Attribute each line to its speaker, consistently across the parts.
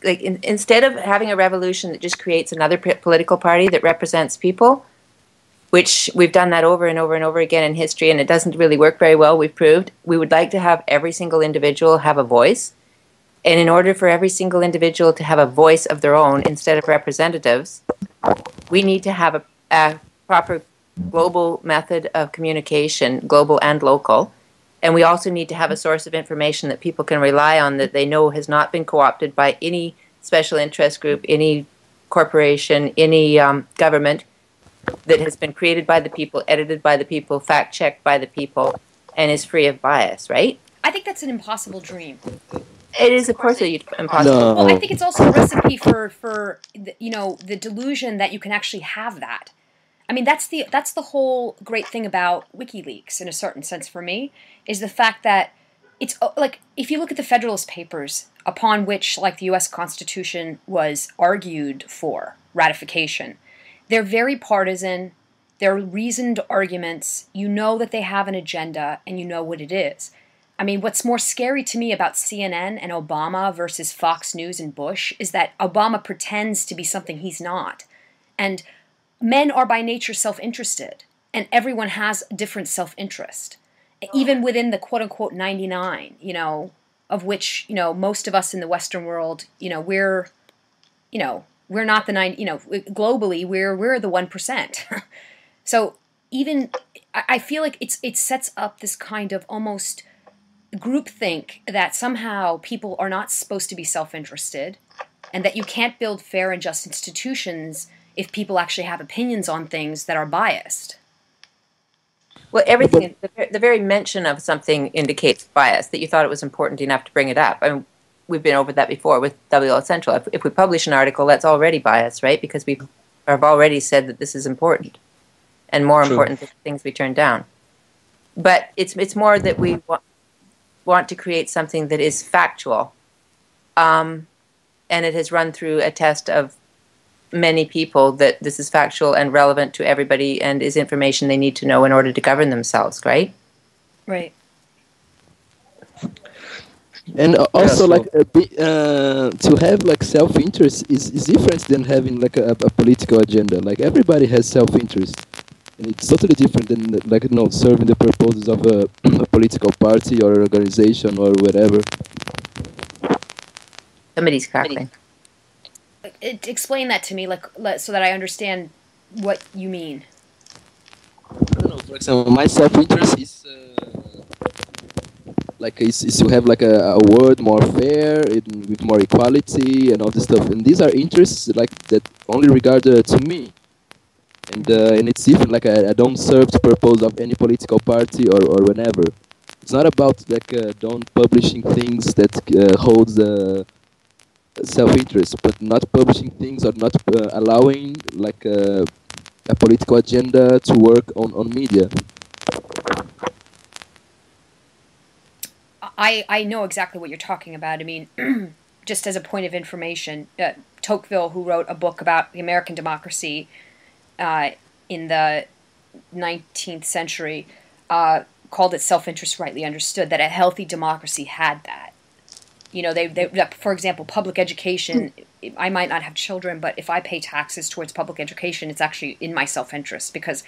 Speaker 1: like instead of having a revolution that just creates another political party that represents people, which we've done that over and over and over again in history, and it doesn't really work very well, we've proved, we would like to have every single individual have a voice. And in order for every single individual to have a voice of their own instead of representatives, we need to have a proper global method of communication, global and local. And we also need to have a source of information that people can rely on, that they know has not been co-opted by any special interest group, any corporation, any government, that has been created by the people, edited by the people, fact-checked by the people, and is free of bias, right?
Speaker 2: I think that's an impossible dream.
Speaker 1: It is, of course, impossible.
Speaker 3: No.
Speaker 2: Well, I think it's also a recipe for the delusion that you can actually have that. I mean, that's the whole great thing about WikiLeaks, in a certain sense, for me, is the fact that it's like, if you look at the Federalist Papers, upon which, like, the U.S. Constitution was argued for ratification, they're very partisan. They're reasoned arguments. You know that they have an agenda, and you know what it is. I mean, what's more scary to me about CNN and Obama versus Fox News and Bush is that Obama pretends to be something he's not. And men are by nature self-interested, and everyone has a different self-interest. Even within the quote-unquote 99, of which, most of us in the Western world, we're not the 9, globally, we're the 1%. So even, I feel like it sets up this kind of almost groupthink that somehow people are not supposed to be self-interested, and that you can't build fair and just institutions if people actually have opinions on things that are biased.
Speaker 1: Well, everything, the very mention of something indicates bias, that you thought it was important enough to bring it up. I mean, we've been over that before with WL Central. If we publish an article, that's already biased, right? Because we have already said that this is important, and more important than things we turn down. But it's more that we want to create something that is factual, and it has run through a test of many people that this is factual and relevant to everybody and is information they need to know in order to govern themselves, right?
Speaker 2: Right.
Speaker 3: And also, to have like self-interest is different than having like a political agenda. Like, everybody has self-interest, and it's totally different than serving the purposes of a political party or organization or whatever.
Speaker 1: Somebody's crackling.
Speaker 2: Explain that to me, so that I understand what you mean.
Speaker 3: I don't know. For example, my self-interest is to have like a world more fair, with more equality and all this stuff. And these are interests like that only regard to me. And it's different. Like, I don't serve the purpose of any political party or whenever. It's not about don't publishing things that holds the self-interest, but not publishing things or not allowing like a political agenda to work on media.
Speaker 2: I know exactly what you're talking about. I mean, just as a point of information, Tocqueville, who wrote a book about the American democracy in the 19th century, called it Self-Interest Rightly Understood, that a healthy democracy had that. For example, public education, I might not have children, but if I pay taxes towards public education, it's actually in my self-interest because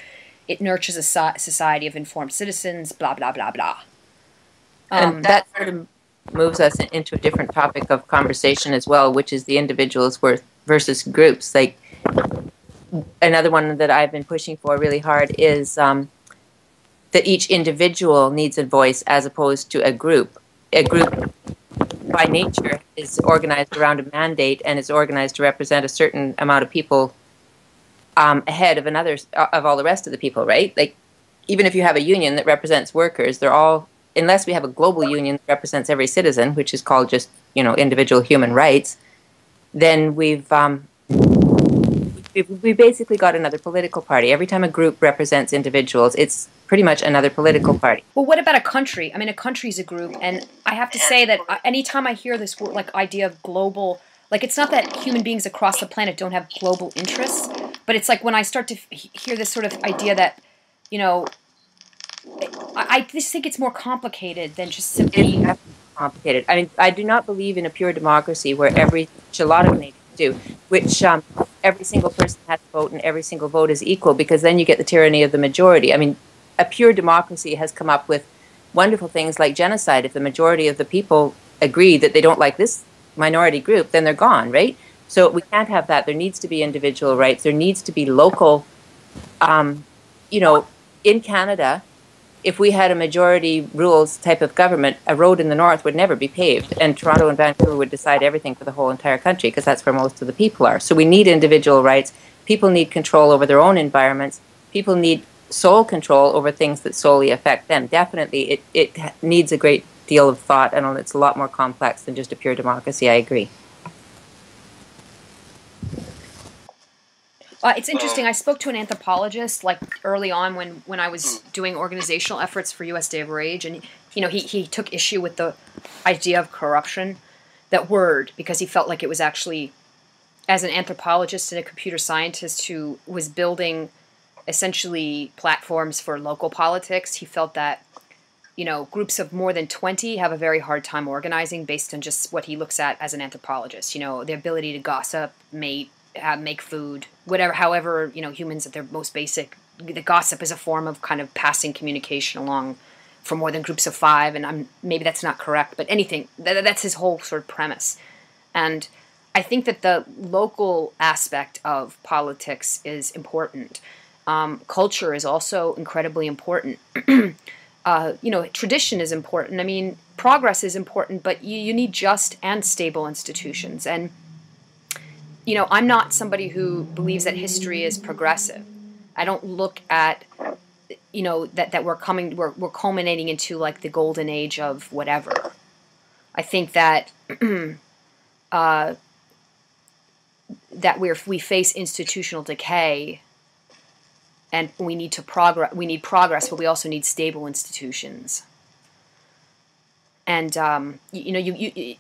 Speaker 2: it nurtures a society of informed citizens, blah, blah, blah, blah.
Speaker 1: And that sort of moves us into a different topic of conversation as well, which is the individuals versus groups. Like, another one that I've been pushing for really hard is that each individual needs a voice as opposed to a group. A group, by nature, is organized around a mandate and is organized to represent a certain amount of people ahead of all the rest of the people, right? Like, even if you have a union that represents workers, they're all, unless we have a global union that represents every citizen, which is called just, individual human rights, then we basically got another political party. Every time a group represents individuals, it's pretty much another political party.
Speaker 2: Well, what about a country? I mean, a country's a group, and I have to say that anytime I hear this idea of global, it's not that human beings across the planet don't have global interests, but it's like when I start to hear this sort of idea that, I just think it's more complicated than just simply...
Speaker 1: It's complicated. I mean, I do not believe in a pure democracy where every which a lot of Canadians do, which every single person has a vote and every single vote is equal, because then you get the tyranny of the majority. I mean, a pure democracy has come up with wonderful things like genocide. If the majority of the people agree that they don't like this minority group, then they're gone, right? So we can't have that. There needs to be individual rights. There needs to be local, you know, in Canada, if we had a majority rules type of government, a road in the north would never be paved, and Toronto and Vancouver would decide everything for the whole entire country, because that's where most of the people are. So we need individual rights. People need control over their own environments. People need sole control over things that solely affect them. Definitely, it needs a great deal of thought, and it's a lot more complex than just a pure democracy. I agree.
Speaker 2: It's interesting. I spoke to an anthropologist like early on when I was doing organizational efforts for USDR Rage, and you know he took issue with the idea of corruption, that word, because he felt like it was actually, as an anthropologist and a computer scientist who was building essentially platforms for local politics, he felt that, you know, groups of more than 20 have a very hard time organizing based on just what he looks at as an anthropologist. You know, the ability to gossip, mate, make food, whatever, however, you know, humans at their most basic, the gossip is a form of kind of passing communication along for more than groups of 5, and maybe that's not correct, but anything, that's his whole sort of premise. And I think that the local aspect of politics is important. Culture is also incredibly important. You know, tradition is important. I mean, progress is important, but you need just and stable institutions. And you know, I'm not somebody who believes that history is progressive. I don't look at, you know, that we're culminating into like the golden age of whatever. I think that that we face institutional decay, and we need to progress. We need progress, but we also need stable institutions. And you know,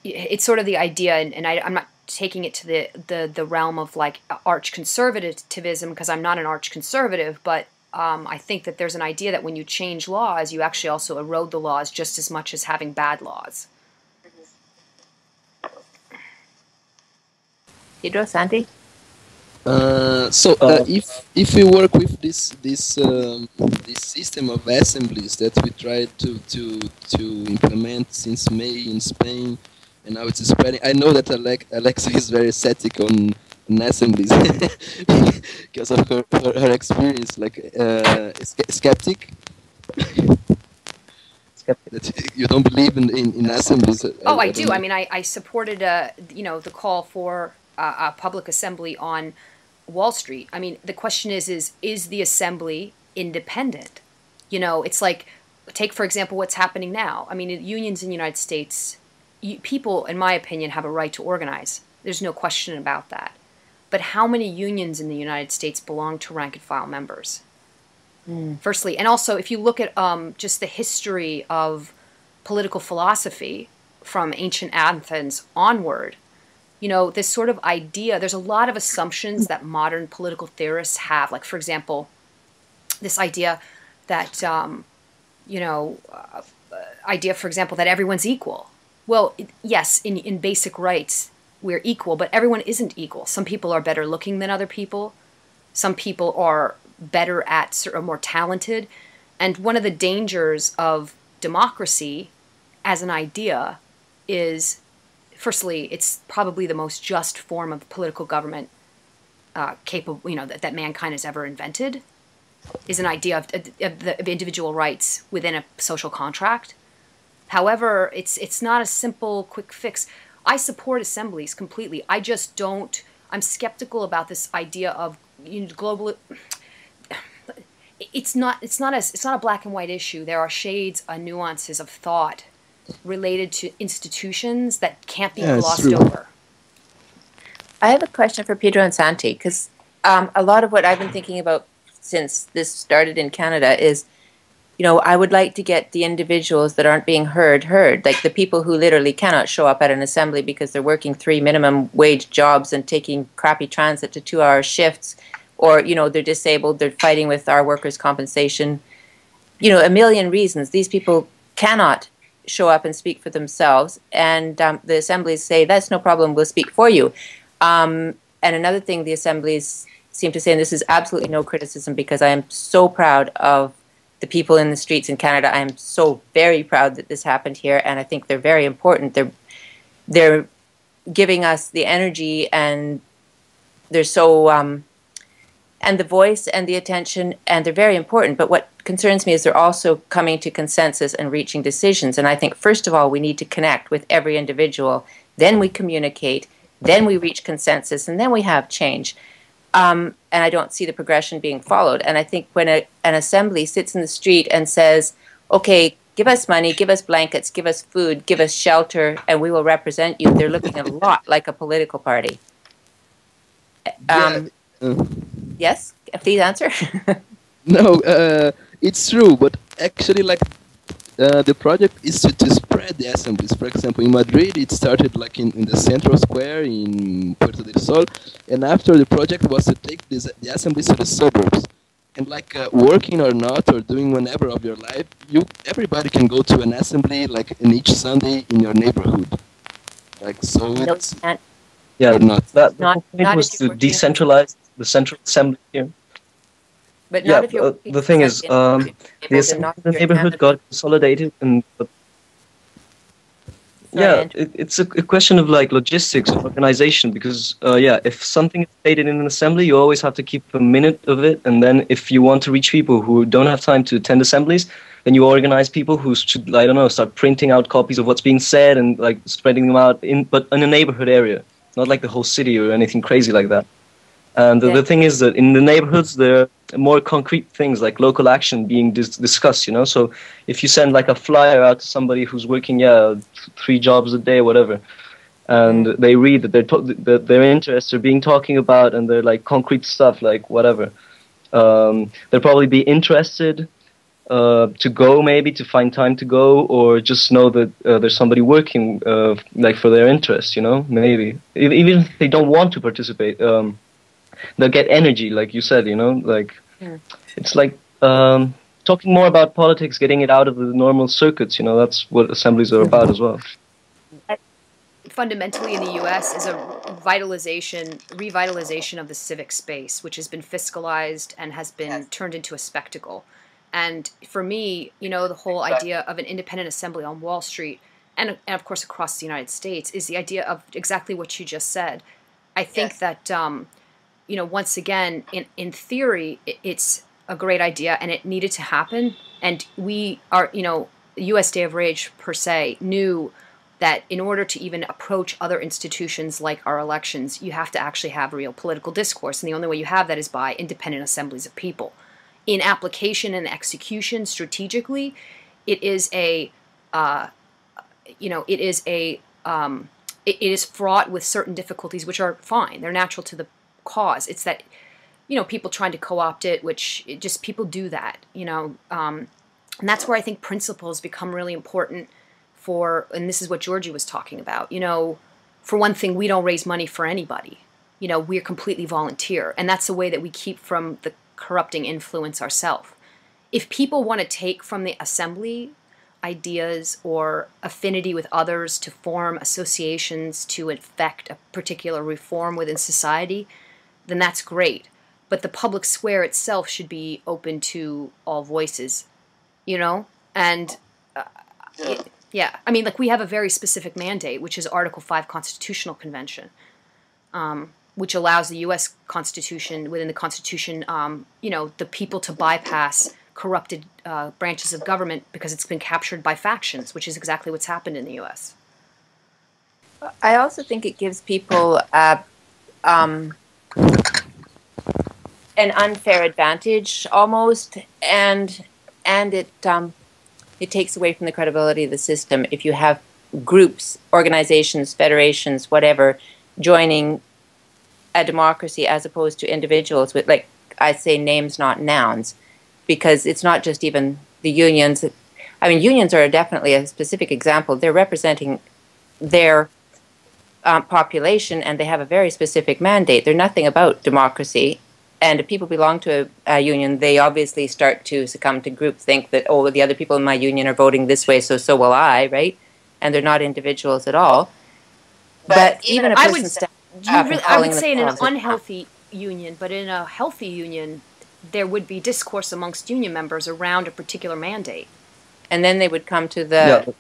Speaker 2: it's sort of the idea, and I'm not taking it to the realm of like arch conservatism, because I'm not an arch conservative, but I think that there's an idea that when you change laws, you actually also erode the laws just as much as having bad laws.
Speaker 1: Pedro, Santi?
Speaker 3: If we work with this system of assemblies that we tried to implement since May in Spain, and now it's spreading. I know that Alexa is very static on assemblies because of her experience, like skeptic. That you don't believe in assemblies.
Speaker 2: Oh, I do. I mean, I supported you know, the call for a public assembly on Wall Street. I mean, the question is the assembly independent? You know, it's like, take for example what's happening now. I mean, unions in the United States, people, in my opinion, have a right to organize. There's no question about that. But how many unions in the United States belong to rank and file members? Firstly, and also if you look at just the history of political philosophy from ancient Athens onward, you know, this sort of idea, there's a lot of assumptions that modern political theorists have. Like, for example, this idea that, you know, idea, for example, that everyone's equal. Well, yes, in basic rights, we're equal, but everyone isn't equal. Some people are better looking than other people. Some people are better at, or more talented. And one of the dangers of democracy as an idea is, firstly, it's probably the most just form of political government capable, you know, that mankind has ever invented, is an idea of individual rights within a social contract. However, it's not a simple, quick fix. I support assemblies completely. I just don't. I'm skeptical about this idea of, you know, global. It's not a black and white issue. There are shades and nuances of thought related to institutions that can't be glossed over.
Speaker 1: I have a question for Pedro and Santi, because a lot of what I've been thinking about since this started in Canada is, you know, I would like to get the individuals that aren't being heard, like the people who literally cannot show up at an assembly because they're working 3 minimum wage jobs and taking crappy transit to 2-hour shifts, or, you know, they're disabled, they're fighting with our workers' compensation, you know, a million reasons. These people cannot show up and speak for themselves, and the assemblies say, that's no problem, we'll speak for you. And another thing the assemblies seem to say, and this is absolutely no criticism, because I am so proud of the people in the streets in Canada. I am so very proud that this happened here, and I think they're very important. They're giving us the energy, and they're so and the voice and the attention, and they're very important. But what concerns me is they're also coming to consensus and reaching decisions. And I think, first of all, we need to connect with every individual. Then we communicate. Then we reach consensus. And then we have change. And I don't see the progression being followed. And I think when an assembly sits in the street and says, okay, give us money, give us blankets, give us food, give us shelter, and we will represent you, they're looking a lot like a political party. Yes, please answer.
Speaker 3: No, it's true, but actually, like, the project is to spread the assemblies. For example, in Madrid, it started like in the central square in Puerto del Sol, and after the project was to take the assemblies to the suburbs. And like working or not, or doing whenever of your life, everybody can go to an assembly like in each Sunday in your neighborhood. Like so,
Speaker 1: No,
Speaker 3: it's
Speaker 4: Yeah,
Speaker 3: not.
Speaker 4: the
Speaker 1: Not-
Speaker 4: whole point
Speaker 1: not
Speaker 4: was
Speaker 1: if you're
Speaker 4: to
Speaker 1: working-
Speaker 4: decentralize the central assembly here.
Speaker 1: but
Speaker 4: Yeah,
Speaker 1: not if you're
Speaker 4: the thing is, the assembly in the neighborhood got consolidated, and yeah, it's a question of like logistics and organization, because yeah, if something is stated in an assembly, you always have to keep a minute of it, and then if you want to reach people who don't have time to attend assemblies, then you organize people who should, I don't know, start printing out copies of what's being said and like spreading them out but in a neighborhood area, not like the whole city or anything crazy like that. And the thing is that in the neighborhoods, there are more concrete things like local action being discussed, you know. So if you send like a flyer out to somebody who's working, 3 jobs a day, whatever, and they read that that their interests are being talking about, and they're like concrete stuff, like whatever, they'll probably be interested to go, maybe to find time to go, or just know that there's somebody working like for their interests, you know, maybe. Even if they don't want to participate, they'll get energy, like you said, you know, like it's like talking more about politics, getting it out of the normal circuits, you know, that's what assemblies are about as well.
Speaker 2: Fundamentally in the U.S. is a revitalization of the civic space, which has been fiscalized and has been turned into a spectacle. And for me, you know, the whole idea of an independent assembly on Wall Street and of course across the United States is the idea of exactly what you just said. I think that, you know, once again, in theory, it's a great idea and it needed to happen. And we are, you know, the U.S. Day of Rage per se knew that in order to even approach other institutions like our elections, you have to actually have real political discourse. And the only way you have that is by independent assemblies of people. In application and execution, strategically, it is a, you know, it is fraught with certain difficulties, which are fine. They're natural to the cause. It's that, you know, people trying to co-opt it, which just people do that, you know, and that's where I think principles become really important for, and this is what Georgie was talking about, you know, for one thing, we don't raise money for anybody. You know, we're completely volunteer, and that's the way that we keep from the corrupting influence ourselves. If people want to take from the assembly ideas or affinity with others to form associations to effect a particular reform within society, then that's great. But the public square itself should be open to all voices, you know? And yeah, I mean, like we have a very specific mandate, which is Article 5 Constitutional Convention, which allows the U.S. Constitution, within the Constitution, you know, the people to bypass corrupted branches of government because it's been captured by factions, which is exactly what's happened in the U.S.
Speaker 1: I also think it gives people an unfair advantage almost, and it takes away from the credibility of the system if you have groups, organizations, federations, whatever, joining a democracy as opposed to individuals with, like I say, names, not nouns, because it's not just even the unions. I mean, unions are definitely a specific example. They're representing their population, and they have a very specific mandate. They're nothing about democracy. And if people belong to a union, they obviously start to succumb to groupthink that, oh, the other people in my union are voting this way, so will I, right? And they're not individuals at all. But even a person
Speaker 2: I would say in an unhealthy union, but in a healthy union, there would be discourse amongst union members around a particular mandate.
Speaker 1: And then they would come to the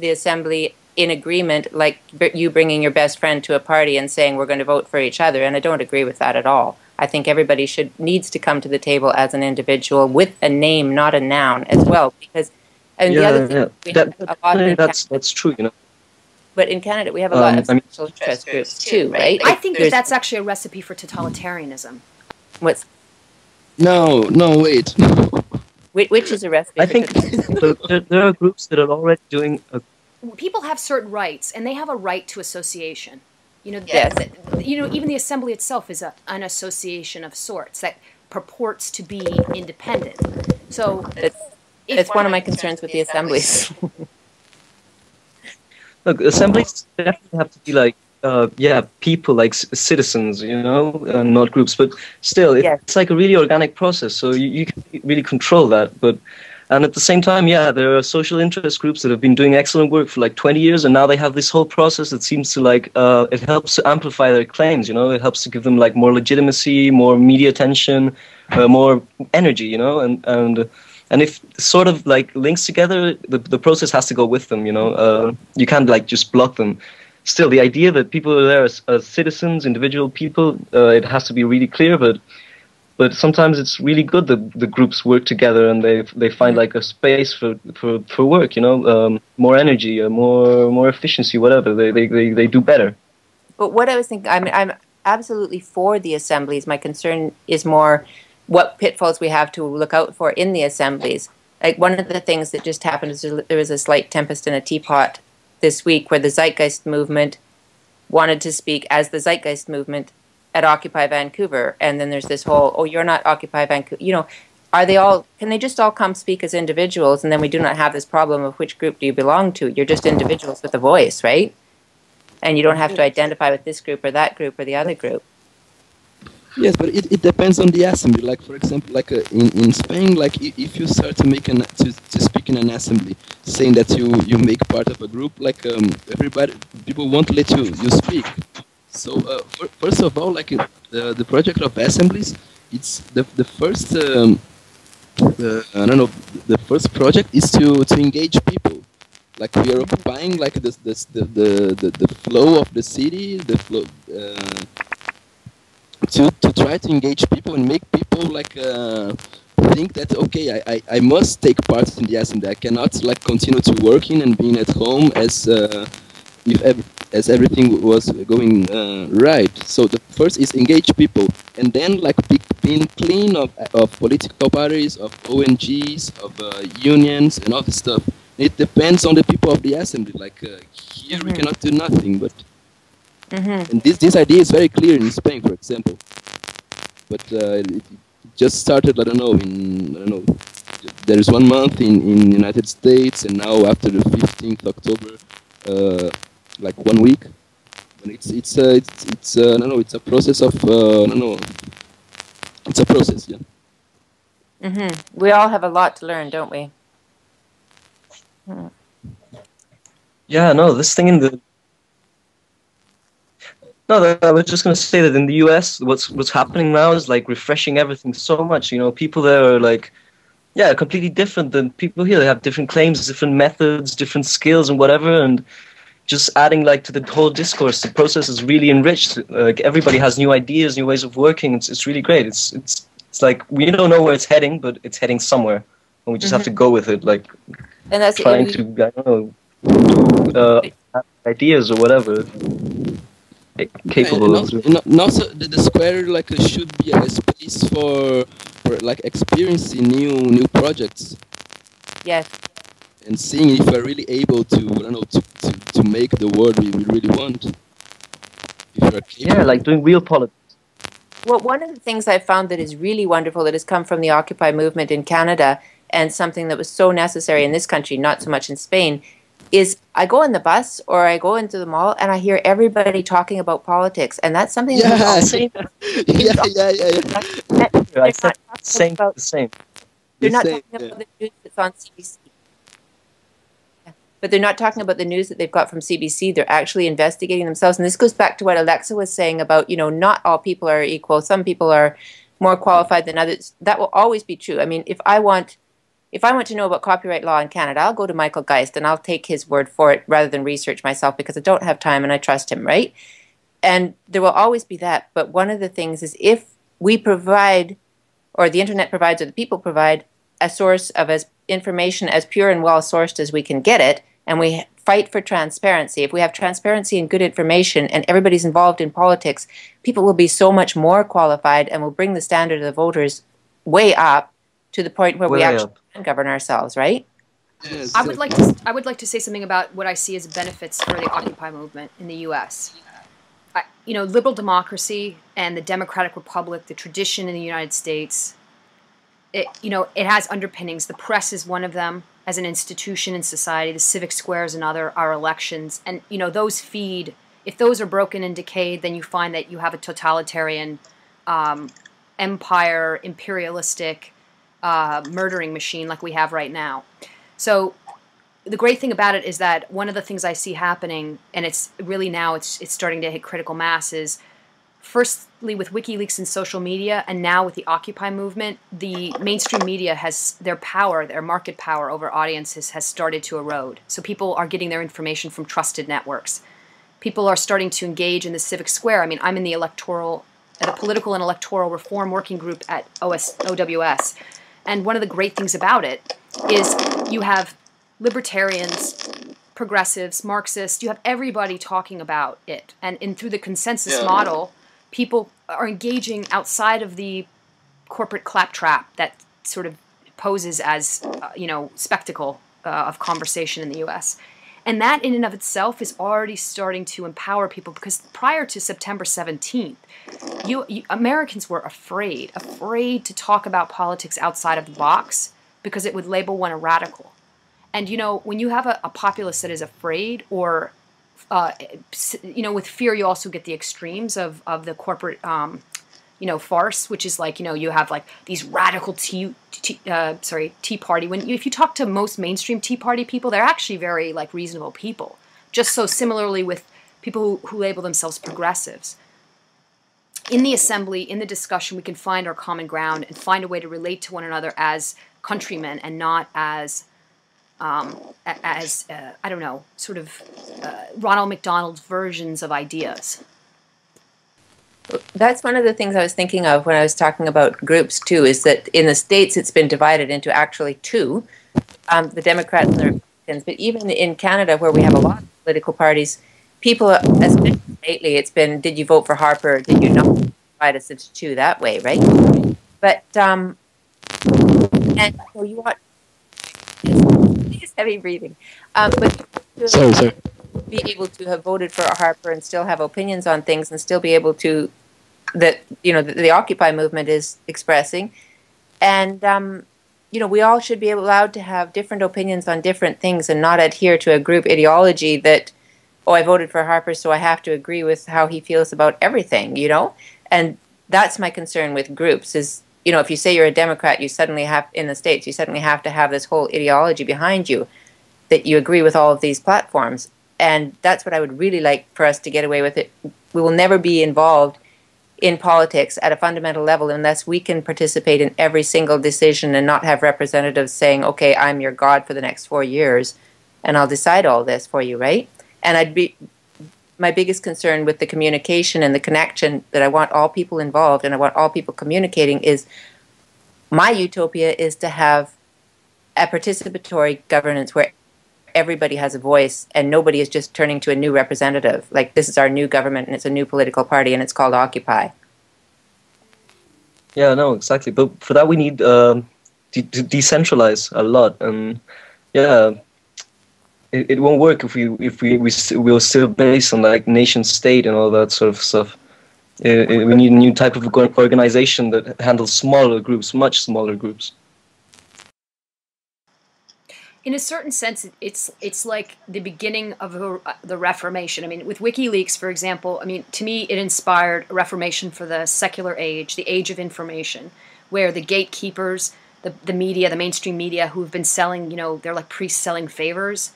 Speaker 1: assembly in agreement, like you bringing your best friend to a party and saying we're going to vote for each other. And I don't agree with that at all. I think everybody needs to come to the table as an individual with a name, not a noun, as well. Because the other thing
Speaker 4: that's true, you know.
Speaker 1: But in Canada, we have a lot of special interest groups too, right?
Speaker 2: I think that's actually a recipe for totalitarianism.
Speaker 1: What's?
Speaker 3: No, wait.
Speaker 1: Which is a recipe?
Speaker 4: I think there are groups that are already doing.
Speaker 2: People have certain rights, and they have a right to association. You know, even the assembly itself is an association of sorts that purports to be independent. So
Speaker 1: it's one of my concerns with the assemblies.
Speaker 4: Look, assemblies definitely have to be like, people, like citizens, you know, not groups. But still, it's like a really organic process, so you can really control that. And at the same time, there are social interest groups that have been doing excellent work for like 20 years, and now they have this whole process that seems to like, it helps to amplify their claims, you know, it helps to give them like more legitimacy, more media attention, more energy, you know, and if sort of like links together, the process has to go with them, you know. You can't like just block them. Still, the idea that people are there as citizens, individual people, it has to be really clear. But sometimes it's really good that the groups work together and they find like a space for work, you know, more energy, more efficiency, whatever. They do better.
Speaker 1: But what I was thinking, I'm absolutely for the assemblies. My concern is more what pitfalls we have to look out for in the assemblies. Like one of the things that just happened is there was a slight tempest in a teapot this week where the Zeitgeist movement wanted to speak as the Zeitgeist movement at Occupy Vancouver, and then there's this whole, oh, you're not Occupy Vancouver, you know, can they just all come speak as individuals, and then we do not have this problem of which group do you belong to? You're just individuals with a voice, right? And you don't have to identify with this group or that group or the other group.
Speaker 3: Yes, but it depends on the assembly. Like for example, like in Spain, like if you start to speak in an assembly, saying that you make part of a group, like people won't let you speak. So first of all, like the project of assemblies, it's the first the first project is to engage people. Like we are occupying like the flow of the city, the flow. To try to engage people and make people like think that okay, I must take part in the assembly. I cannot like continue to working and being at home as as everything was going right. So the first is engage people, and then like being clean of political parties, of ONGs, of unions, and all this stuff. It depends on the people of the assembly. Like here we cannot do nothing, but. And this idea is very clear in Spain, for example. But it just started, I don't know, there is 1 month in United States, and now after the 15th October, like 1 week. And it's I don't know, it's a process of it's a process, yeah.
Speaker 1: We all have a lot to learn, don't we?
Speaker 4: Yeah, no, this thing in the. No, I was just going to say that in the US, what's happening now is like refreshing everything so much. You know, people there are like, completely different than people here. They have different claims, different methods, different skills, and whatever. And just adding like to the whole discourse, the process is really enriched. Like everybody has new ideas, new ways of working. It's really great. It's like we don't know where it's heading, but it's heading somewhere, and we just have to go with it. Like
Speaker 1: and that's
Speaker 4: trying to I don't know ideas or whatever. Capable
Speaker 3: and also the square like should be a space for like experiencing new projects.
Speaker 1: Yes.
Speaker 3: And seeing if we're really able to to make the world we really want.
Speaker 4: Like doing real politics.
Speaker 1: Well, one of the things I've found that is really wonderful that has come from the Occupy movement in Canada, and something that was so necessary in this country, not so much in Spain, is I go in the bus or I go into the mall and I hear everybody talking about politics, and that's something
Speaker 3: Yeah,
Speaker 1: that
Speaker 4: I
Speaker 1: they're
Speaker 4: said
Speaker 1: not talking
Speaker 4: same,
Speaker 1: about.
Speaker 4: the same.
Speaker 1: They're
Speaker 3: the
Speaker 1: not
Speaker 3: same.
Speaker 1: talking
Speaker 3: Yeah.
Speaker 1: about the news that's on CBC. But they're not talking about the news that they've got from CBC. They're actually investigating themselves. And this goes back to what Alexa was saying about, not all people are equal. Some people are more qualified than others. That will always be true. I mean, if I want to know about copyright law in Canada, I'll go to Michael Geist and I'll take his word for it rather than research myself, because I don't have time and I trust him, right? And there will always be that. But one of the things is, if we provide, or the internet provides, or the people provide, a source of as information as pure and well sourced as we can get it, and we fight for transparency. If we have transparency and good information and everybody's involved in politics, people will be so much more qualified and will bring the standard of the voters way up to the point where we
Speaker 4: Way
Speaker 1: actually
Speaker 4: up.
Speaker 1: can govern ourselves, right?
Speaker 3: Yes,
Speaker 2: I would like to say something about what I see as benefits for the Occupy movement in the U.S. Liberal democracy and the democratic republic, the tradition in the United States, it has underpinnings. The press is one of them as an institution in society. The civic squares and our elections, and those feed. If those are broken and decayed, then you find that you have a totalitarian, empire, imperialistic, murdering machine like we have right now. So the great thing about it is that one of the things I see happening, and it's really now it's starting to hit critical mass, is firstly with WikiLeaks and social media, and now with the Occupy movement, the mainstream media has their market power over audiences has started to erode. So people are getting their information from trusted networks. People are starting to engage in the civic square. I mean, I'm in the political and electoral reform working group at OWS. And one of the great things about it is you have libertarians, progressives, Marxists, you have everybody talking about it. And through the consensus model, people are engaging outside of the corporate claptrap that sort of poses as, spectacle of conversation in the U.S. And that in and of itself is already starting to empower people, because prior to September 17th, Americans were afraid to talk about politics outside of the box because it would label one a radical. And, when you have a populace that is afraid, or, with fear, you also get the extremes of the corporate, farce, which is like, you have like these radical Tea Party. If you talk to most mainstream Tea Party people, they're actually very like reasonable people. Just so similarly with people who label themselves progressives. In the assembly, in the discussion, we can find our common ground and find a way to relate to one another as countrymen and not as Ronald McDonald's versions of ideas.
Speaker 1: That's one of the things I was thinking of when I was talking about groups too, is that in the States it's been divided into actually two, the Democrats and the Republicans. But even in Canada, where we have a lot of political parties, people, especially lately, it's been, did you vote for Harper or did you not? Divide us into two that way, right? But, and so you want, it's heavy breathing, but
Speaker 3: Sorry.
Speaker 1: be able to have voted for Harper and still have opinions on things and still be able to, that the Occupy movement is expressing, and we all should be allowed to have different opinions on different things and not adhere to a group ideology that, I voted for Harper, so I have to agree with how he feels about everything, and that's my concern with groups is, if you say you're a Democrat, you suddenly have, in the States, you suddenly have to have this whole ideology behind you that you agree with all of these platforms. And that's what I would really like for us to get away with it. We will never be involved in politics at a fundamental level unless we can participate in every single decision and not have representatives saying, okay, I'm your God for the next 4 years and I'll decide all this for you, right? And my biggest concern with the communication and the connection that I want all people involved and I want all people communicating is, my utopia is to have a participatory governance where everybody has a voice and nobody is just turning to a new representative. Like, this is our new government and it's a new political party and it's called Occupy.
Speaker 4: Yeah, no, exactly. But for that we need to decentralize a lot, and it won't work if we're still based on like nation state and all that sort of stuff. We need a new type of organization that handles smaller groups, much smaller groups.
Speaker 2: in a certain sense, it's like the beginning of the Reformation. I mean, with WikiLeaks, for example, I mean, to me, it inspired a reformation for the secular age, the age of information, where the gatekeepers, the media, the mainstream media, who've been selling, you know, they're like priests selling favors,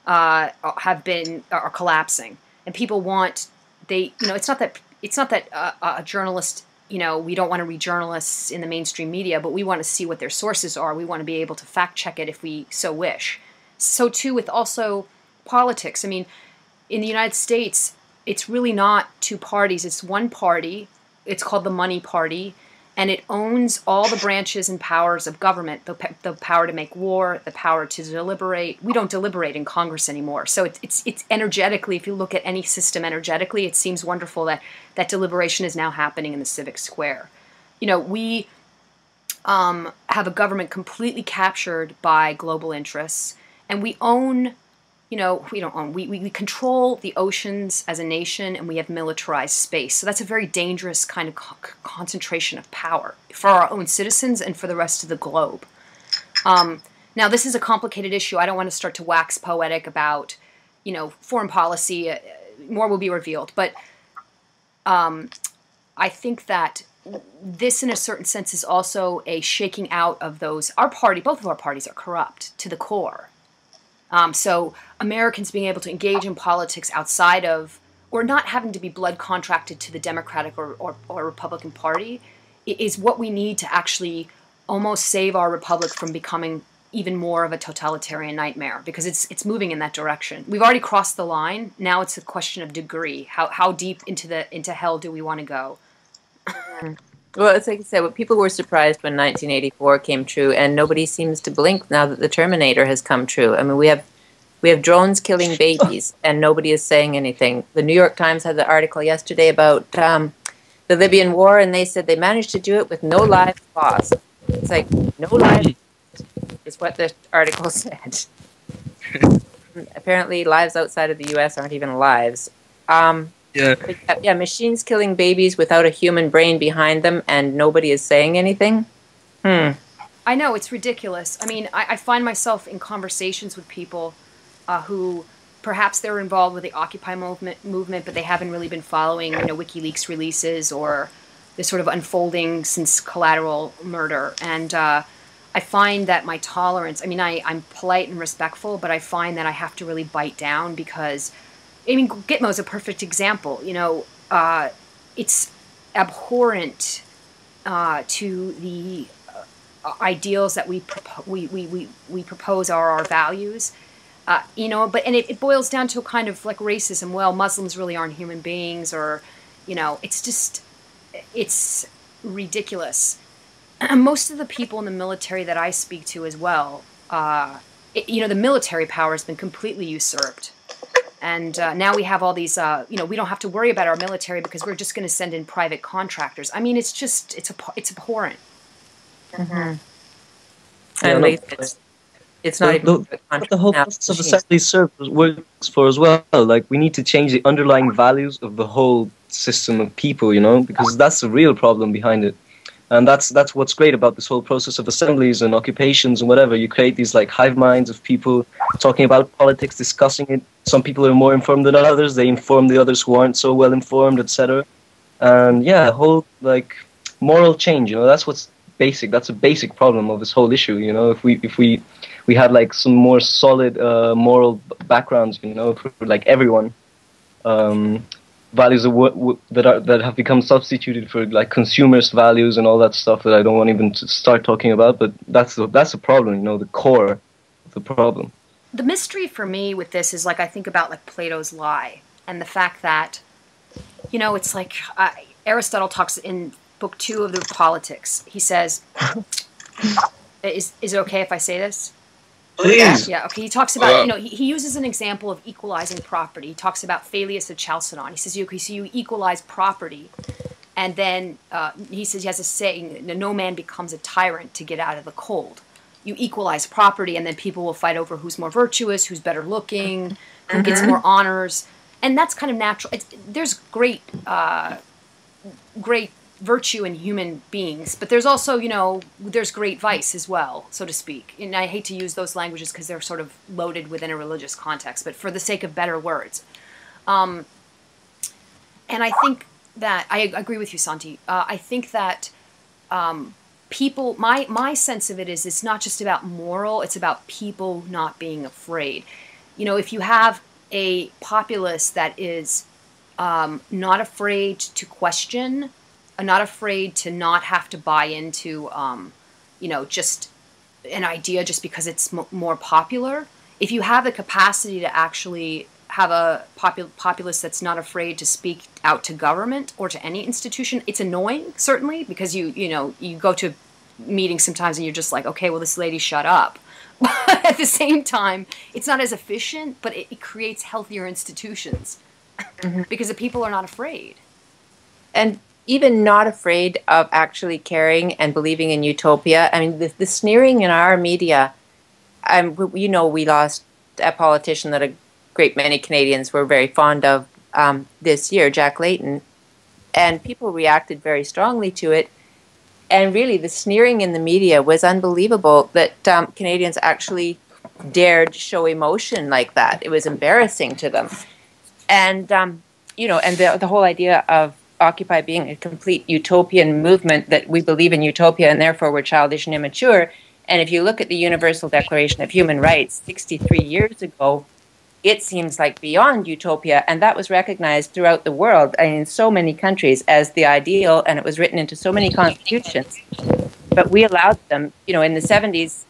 Speaker 2: are collapsing, and people want you know, it's not that a journalist. You know, we don't want to read journalists in the mainstream media, but we want to see what their sources are. We want to be able to fact check it if we so wish. So too with also politics. I mean, in the United States, it's really not two parties. It's one party. It's called the money party, and it owns all the branches and powers of government, the power to make war, the power to deliberate. We don't deliberate in Congress anymore. So it's energetically, if you look at any system energetically, it seems wonderful that deliberation is now happening in the civic square. You know, we have a government completely captured by global interests, and we own, you know, we don't own, we control the oceans as a nation, and we have militarized space. So that's a very dangerous kind of concentration of power for our own citizens and for the rest of the globe. Now, this is a complicated issue. I don't want to start to wax poetic about, you know, foreign policy. More will be revealed. But I think that this, in a certain sense, is also a shaking out of those. Our party, both of our parties are corrupt to the core. So Americans being able to engage in politics outside of, or not having to be blood contracted to the Democratic or Republican Party, is what we need to actually almost save our republic from becoming even more of a totalitarian nightmare, because it's moving in that direction. We've already crossed the line. Now it's a question of degree. How deep into hell do we want to go?
Speaker 1: Well, it's like I said, people were surprised when 1984 came true, and nobody seems to blink now that the Terminator has come true. I mean, we have drones killing babies, and nobody is saying anything. The New York Times had the article yesterday about the Libyan war, and they said they managed to do it with no lives lost. It's like, no lives is what the article said. Apparently, lives outside of the U.S. aren't even lives. Yeah, machines killing babies without a human brain behind them, and nobody is saying anything.
Speaker 2: I know, it's ridiculous. I mean, I find myself in conversations with people who perhaps they're involved with the Occupy movement, but they haven't really been following, you know, WikiLeaks releases or the sort of unfolding since Collateral murder. And I find that my tolerance, I mean, I'm polite and respectful, but I find that I have to really bite down, because, I mean, Gitmo's a perfect example. You know, it's abhorrent to the ideals that we propose are our values. You know, and it boils down to a kind of like racism. Well, Muslims really aren't human beings, or, you know, it's ridiculous. Most of the people in the military that I speak to as well, you know, the military power has been completely usurped. And now we have all these, you know, we don't have to worry about our military because we're just going to send in private contractors. I mean, it's abhorrent.
Speaker 1: Mm-hmm.
Speaker 4: Yeah,
Speaker 1: it's not even
Speaker 4: the whole process of assembly works for as well. Like, we need to change the underlying values of the whole system of people, you know, because that's the real problem behind it. And that's what's great about this whole process of assemblies and occupations and whatever. You create these like hive minds of people talking about politics, discussing it. Some people are more informed than others. They inform the others who aren't so well informed, etc. And yeah, whole like moral change. You know, that's what's basic. That's a basic problem of this whole issue. You know, if we had like some more solid moral backgrounds, you know, for like everyone. Values that have become substituted for like consumerist values and all that stuff that I don't want even to start talking about. But that's the problem, you know, the core of the problem.
Speaker 2: The mystery for me with this is, like, I think about like Plato's lie and the fact that, you know, it's like Aristotle talks in book 2 of the Politics. He says, is it okay if I say this?
Speaker 4: Please.
Speaker 2: Yeah, okay. He talks about, you know, he uses an example of equalizing property. He talks about Phallius of Chalcedon. He says, you equalize property, and then he says he has a saying, no man becomes a tyrant to get out of the cold. You equalize property, and then people will fight over who's more virtuous, who's better looking, who gets more honors, and that's kind of natural. There's great virtue in human beings, but there's also, you know, there's great vice as well, so to speak. And I hate to use those languages because they're sort of loaded within a religious context, but for the sake of better words. And I think that, I agree with you, Santi. I think that people, my sense of it is it's not just about moral, it's about people not being afraid. You know, if you have a populace that is not afraid to question, not afraid to not have to buy into, you know, just an idea just because it's more popular. If you have the capacity to actually have a populace that's not afraid to speak out to government or to any institution, it's annoying, certainly, because you know, you go to meetings sometimes and you're just like, okay, well, this lady shut up. But at the same time, it's not as efficient, but it creates healthier institutions because the people are not afraid.
Speaker 1: And even not afraid of actually caring and believing in utopia. I mean, the sneering in our media, you know, we lost a politician that a great many Canadians were very fond of this year, Jack Layton, and people reacted very strongly to it. And really, the sneering in the media was unbelievable that Canadians actually dared show emotion like that. It was embarrassing to them. And, you know, and the whole idea of Occupy being a complete utopian movement, that we believe in utopia and therefore we're childish and immature. And if you look at the Universal Declaration of Human Rights 63 years ago, it seems like beyond utopia, and that was recognized throughout the world and in so many countries as the ideal, and it was written into so many constitutions. But we allowed them, you know, in the 70s,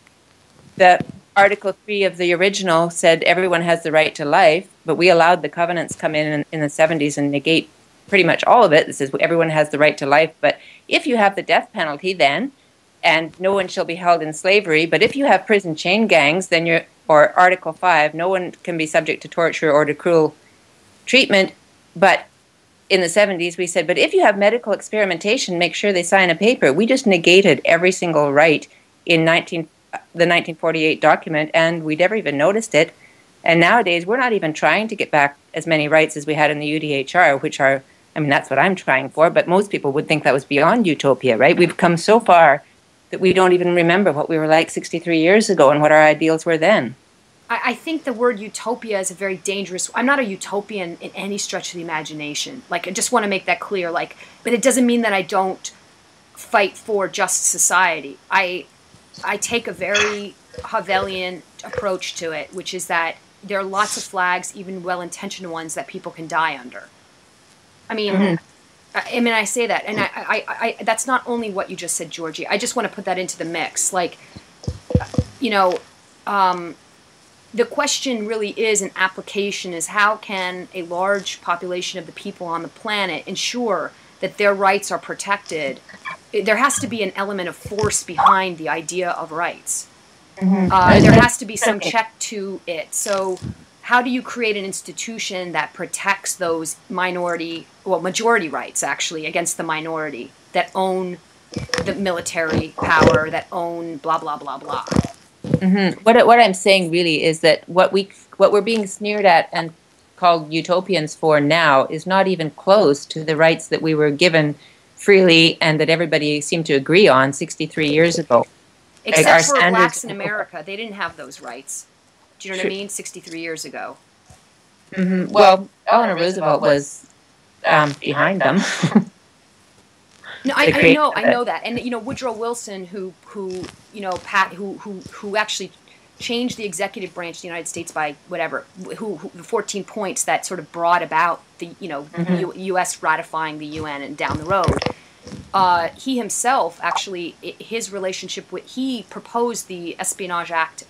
Speaker 1: the Article 3 of the original said everyone has the right to life, but we allowed the covenants come in the 70s and negate pretty much all of it. It says everyone has the right to life, but if you have the death penalty then, and no one shall be held in slavery, but if you have prison chain gangs, then you're, or Article 5, no one can be subject to torture or to cruel treatment. But in the 70s, we said, but if you have medical experimentation, make sure they sign a paper. We just negated every single right in the 1948 document, and we never even noticed it. And nowadays, we're not even trying to get back as many rights as we had in the UDHR, which are, I mean, that's what I'm trying for, but most people would think that was beyond utopia, right? We've come so far that we don't even remember what we were like 63 years ago and what our ideals were then.
Speaker 2: I think the word utopia is a very dangerous. I'm not a utopian in any stretch of the imagination. Like, I just want to make that clear. Like, but it doesn't mean that I don't fight for just society. I take a very Havelian approach to it, which is that there are lots of flags, even well-intentioned ones, that people can die under. I mean, I say that, and I that's not only what you just said, Georgie. I just want to put that into the mix. Like, you know, the question really is, an application is, how can a large population of the people on the planet ensure that their rights are protected? There has to be an element of force behind the idea of rights. There has to be some check to it. So how do you create an institution that protects those majority rights, actually, against the minority that own the military power, that own blah, blah, blah, blah?
Speaker 1: What I'm saying really is that what we're being sneered at and called utopians for now is not even close to the rights that we were given freely and that everybody seemed to agree on 63 years ago.
Speaker 2: Except for blacks in America. They didn't have those rights. Do you know what I mean? 63 years ago.
Speaker 1: Well, Eleanor Roosevelt was behind them.
Speaker 2: No, I know that, and you know, Woodrow Wilson, who actually changed the executive branch of the United States by whatever, who the 14 points that sort of brought about the U.S. ratifying the UN and down the road. He himself actually, his relationship with, he proposed the Espionage Act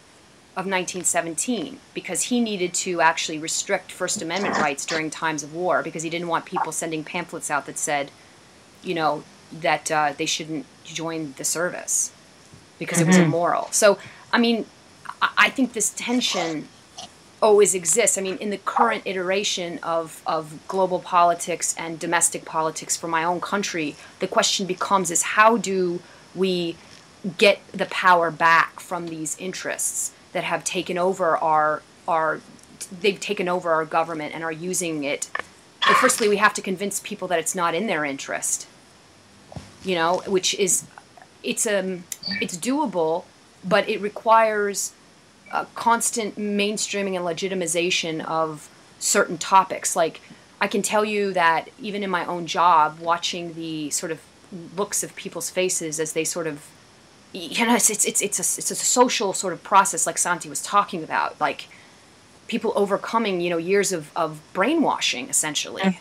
Speaker 2: of 1917 because he needed to actually restrict First Amendment rights during times of war, because he didn't want people sending pamphlets out that said, you know, that they shouldn't join the service because it was immoral. So, I mean, I think this tension always exists. I mean, in the current iteration of global politics and domestic politics for my own country, the question becomes is, how do we get the power back from these interests that have taken over they've taken over our government and are using it. But firstly, we have to convince people that it's not in their interest. you know, which is, it's doable, but it requires a constant mainstreaming and legitimization of certain topics. Like, I can tell you that even in my own job, watching the sort of looks of people's faces as they sort of, you know, it's a social sort of process, like Santi was talking about, like people overcoming, you know, years of brainwashing, essentially.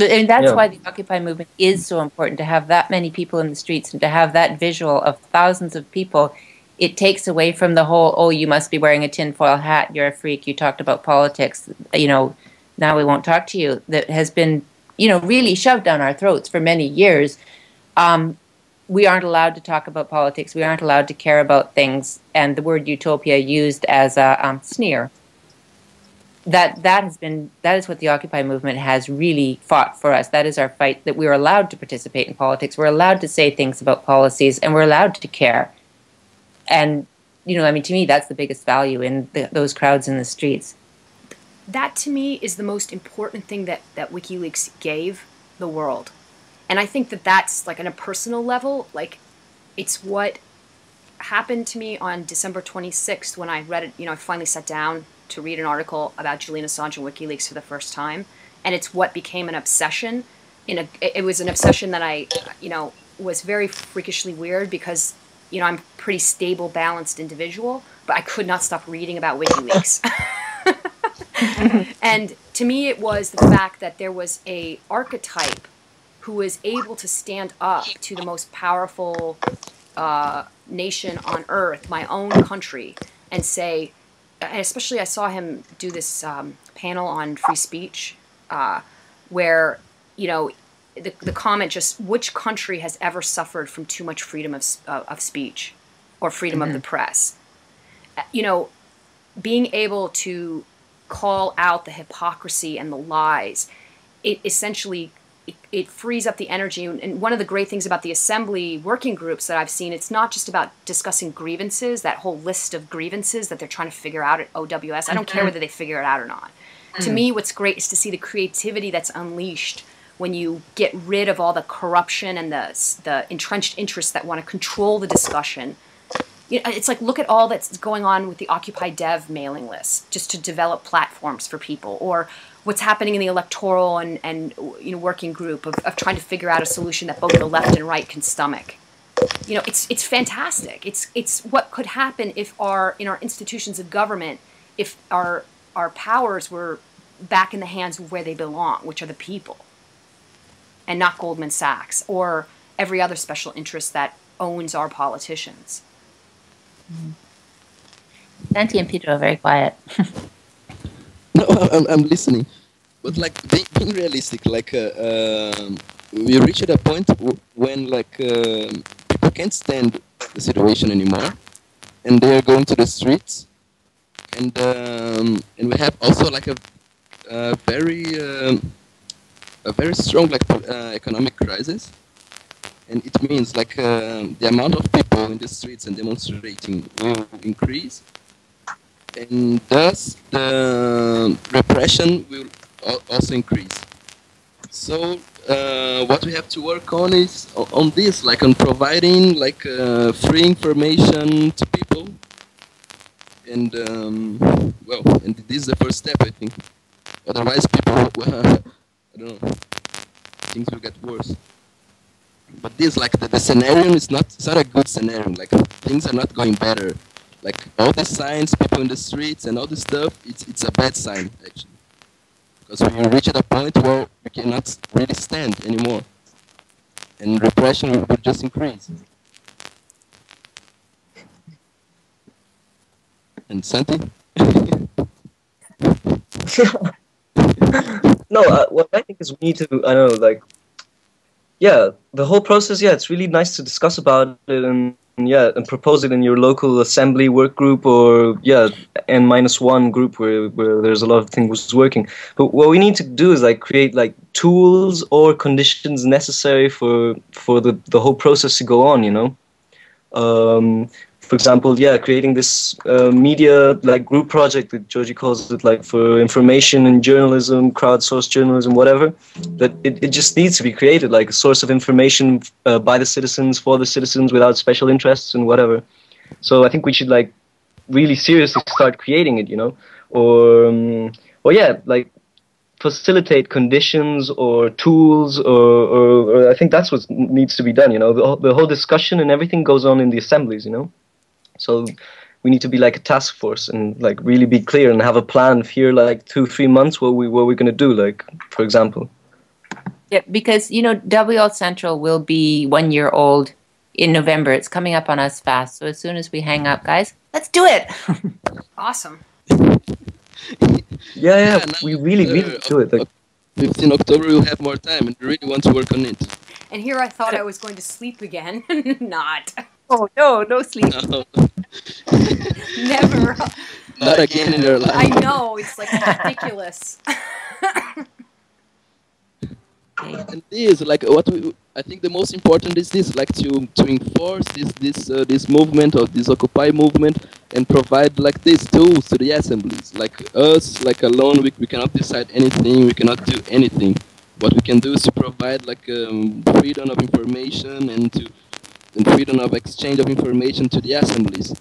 Speaker 1: And that's why the Occupy movement is so important, to have that many people in the streets and to have that visual of thousands of people. It takes away from the whole, oh, you must be wearing a tinfoil hat, you're a freak, you talked about politics, you know, now we won't talk to you, that has been, you know, really shoved down our throats for many years. We aren't allowed to talk about politics, we aren't allowed to care about things, and the word utopia used as a sneer. That is what the Occupy movement has really fought for us. That is our fight, that we're allowed to participate in politics, we're allowed to say things about policies, and we're allowed to care. And, you know, I mean, to me, that's the biggest value in those crowds in the streets.
Speaker 2: That, to me, is the most important thing that WikiLeaks gave the world. And I think that that's, like, on a personal level, like, it's what happened to me on December 26th when I read it, you know, I finally sat down to read an article about Julian Assange and WikiLeaks for the first time. And it's what became an obsession. It was an obsession that I, you know, was very freakishly weird because, you know, I'm a pretty stable, balanced individual, but I could not stop reading about WikiLeaks. And to me, it was the fact that there was a archetype who was able to stand up to the most powerful nation on earth, my own country, and say, and especially I saw him do this panel on free speech, where, you know, the comment just, which country has ever suffered from too much freedom of speech or freedom of the press? You know, being able to call out the hypocrisy and the lies, it essentially, it frees up the energy. And one of the great things about the Assembly working groups that I've seen, it's not just about discussing grievances, that whole list of grievances that they're trying to figure out at OWS. I don't care whether they figure it out or not. To me, what's great is to see the creativity that's unleashed when you get rid of all the corruption and the entrenched interests that want to control the discussion. You know, it's like, look at all that's going on with the Occupy Dev mailing list, just to develop platforms for people, or what's happening in the electoral and you know, working group of trying to figure out a solution that both the left and right can stomach. You know, it's fantastic. It's what could happen if in our institutions of government, if our powers were back in the hands of where they belong, which are the people, and not Goldman Sachs or every other special interest that owns our politicians.
Speaker 1: Santi and Pedro are very quiet.
Speaker 3: No, I'm listening. But like being realistic, like we reached a point when like people can't stand the situation anymore, and they are going to the streets, and we have also like a very strong like economic crisis. And it means like the amount of people in the streets and demonstrating will increase, and thus the repression will also increase. So what we have to work on is on this, like on providing like free information to people, and well, and this is the first step, I think. Otherwise, people, I don't know, things will get worse. But this, like the scenario is not, it's not a good scenario. Like things are not going better. Like all the signs, people in the streets and all this stuff, it's a bad sign actually. Because we reach at a point where we cannot really stand anymore. And repression will just increase. And Santi?
Speaker 4: No, what I think is we need to, I don't know, like, yeah, the whole process, yeah, it's really nice to discuss about it and yeah, and propose it in your local assembly work group or, yeah, N-1 group where there's a lot of things working. But what we need to do is like create like tools or conditions necessary for the whole process to go on, you know? for example, yeah, creating this media like group project that Georgie calls it, like for information and journalism, crowdsourced journalism, whatever. That it just needs to be created, like a source of information by the citizens, for the citizens, without special interests and whatever. So I think we should like really seriously start creating it, you know, or yeah, like facilitate conditions or tools, or I think that's what needs to be done, you know. The whole discussion and everything goes on in the assemblies, you know. So we need to be like a task force and like really be clear and have a plan here, like 2-3 months, what we're gonna do, like for example.
Speaker 1: Yeah, because you know WL Central will be 1 year old in November. It's coming up on us fast. So as soon as we hang up, guys, let's do it.
Speaker 2: Awesome.
Speaker 4: Yeah, we really do it. Like,
Speaker 3: 15 October we'll have more time and we really want to work on it.
Speaker 2: And here I thought I was going to sleep again. Not.
Speaker 1: Oh no sleep.
Speaker 3: No.
Speaker 2: Never.
Speaker 3: Not again in your life.
Speaker 2: I know, it's like ridiculous.
Speaker 3: And this, like, I think the most important is this, like, to enforce this movement or this Occupy movement and provide like these tools to the assemblies. Like us, like alone, we cannot decide anything. We cannot do anything. What we can do is to provide like freedom of information and freedom of exchange of information to the assemblies.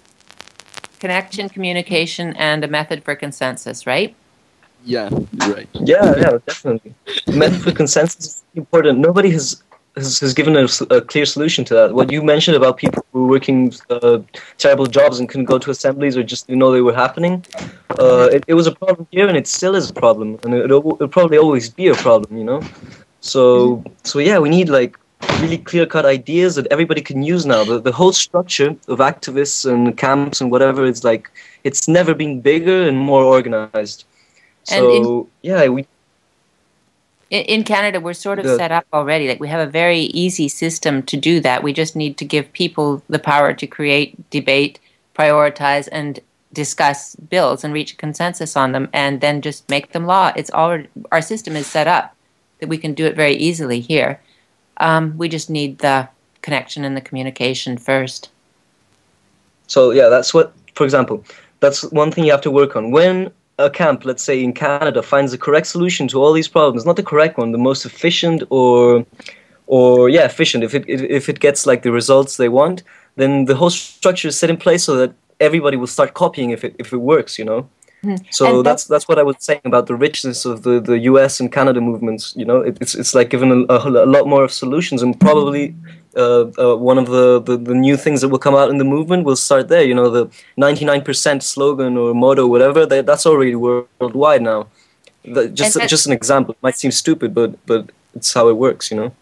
Speaker 1: Connection, communication, and a method for consensus, right?
Speaker 3: Yeah, you're right.
Speaker 4: yeah, definitely. Method for consensus is important. Nobody has given us a clear solution to that. What you mentioned about people who were working terrible jobs and couldn't go to assemblies or just didn't know they were happening, it was a problem here, and it still is a problem, and it'll probably always be a problem, you know. So yeah, we need like really clear-cut ideas that everybody can use now. The whole structure of activists and camps and whatever, it's like it's never been bigger and more organized. So
Speaker 1: in Canada, we're sort of set up already. Like we have a very easy system to do that. We just need to give people the power to create, debate, prioritize, and discuss bills and reach a consensus on them, and then just make them law. It's already, our system is set up that we can do it very easily here. We just need the connection and the communication first.
Speaker 4: So yeah, that's what, for example, that's one thing you have to work on. When a camp, let's say in Canada, finds the correct solution to all these problems, not the correct one, the most efficient efficient. If it gets like the results they want, then the whole structure is set in place so that everybody will start copying if it works, you know. So that's what I was saying about the richness of the US and Canada movements. You know, it's like given a lot more of solutions, and probably one of the new things that will come out in the movement will start there. You know, the 99% slogan or motto, whatever, that's already worldwide now. Just an example. It might seem stupid, but it's how it works. You know.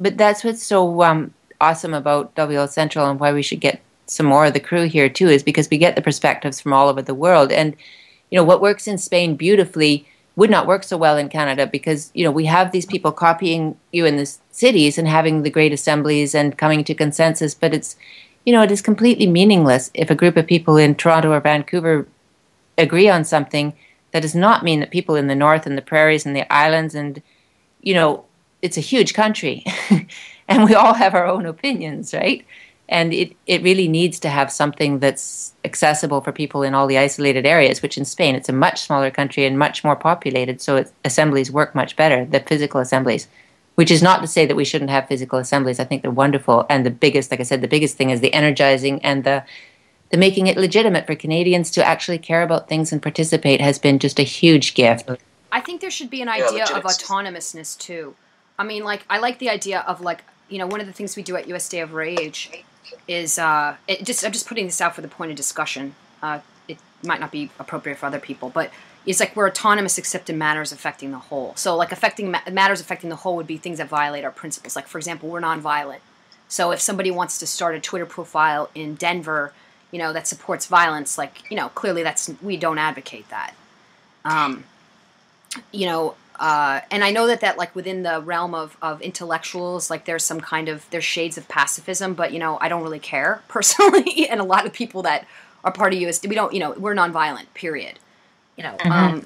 Speaker 1: But that's what's so awesome about WL Central, and why we should get some more of the crew here too, is because we get the perspectives from all over the world. And you know, what works in Spain beautifully would not work so well in Canada, because, you know, we have these people copying you in the cities and having the great assemblies and coming to consensus, but it's, you know, it is completely meaningless if a group of people in Toronto or Vancouver agree on something. That does not mean that people in the north and the prairies and the islands, and, you know, it's a huge country and we all have our own opinions, right? And it really needs to have something that's accessible for people in all the isolated areas, which in Spain, it's a much smaller country and much more populated, so assemblies work much better, the physical assemblies, which is not to say that we shouldn't have physical assemblies. I think they're wonderful. And the biggest, like I said, the biggest thing is the energizing and the making it legitimate for Canadians to actually care about things and participate has been just a huge gift.
Speaker 2: I think there should be an idea of autonomousness too. I mean, like, I like the idea of, like, you know, one of the things we do at USDR of Rage is, I'm just putting this out for the point of discussion. It might not be appropriate for other people, but it's like we're autonomous except in matters affecting the whole. So, like, matters affecting the whole would be things that violate our principles. Like, for example, we're nonviolent. So if somebody wants to start a Twitter profile in Denver, you know, that supports violence, like, you know, clearly we don't advocate that. You know, and I know that like within the realm of intellectuals, like there's shades of pacifism, but, you know, I don't really care personally. And a lot of people that are part of USD, we don't, you know, we're nonviolent, period. You know,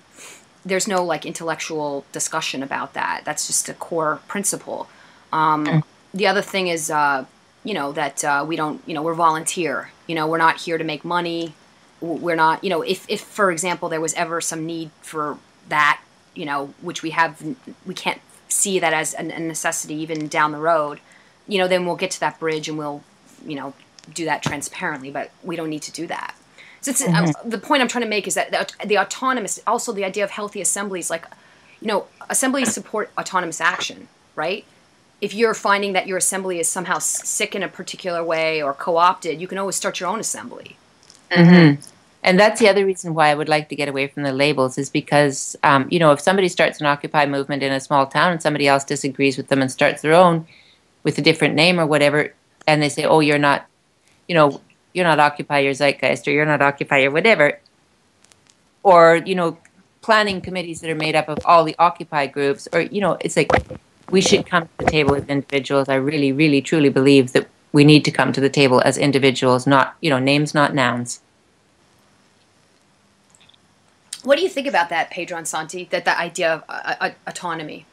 Speaker 2: there's no like intellectual discussion about that. That's just a core principle. The other thing is, you know, that we don't, you know, we're volunteer. You know, we're not here to make money. We're not, you know, if for example, there was ever some need for that, you know, which we can't see that as a necessity even down the road, you know, then we'll get to that bridge and we'll, you know, do that transparently, but we don't need to do that. So it's, the point I'm trying to make is that the autonomous, also the idea of healthy assemblies, like, you know, assemblies support autonomous action, right? If you're finding that your assembly is somehow sick in a particular way or co-opted, you can always start your own assembly.
Speaker 1: Mm-hmm. And that's the other reason why I would like to get away from the labels, is because, you know, if somebody starts an Occupy movement in a small town and somebody else disagrees with them and starts their own with a different name or whatever, and they say, oh, you're not, you know, you're not Occupy your Zeitgeist, or you're not Occupy your whatever, or, you know, planning committees that are made up of all the Occupy groups, or, you know, it's like we should come to the table as individuals. I really, really, truly believe that we need to come to the table as individuals, not, you know, names, not nouns.
Speaker 2: What do you think about that, Pedro and Santi, that the idea of autonomy?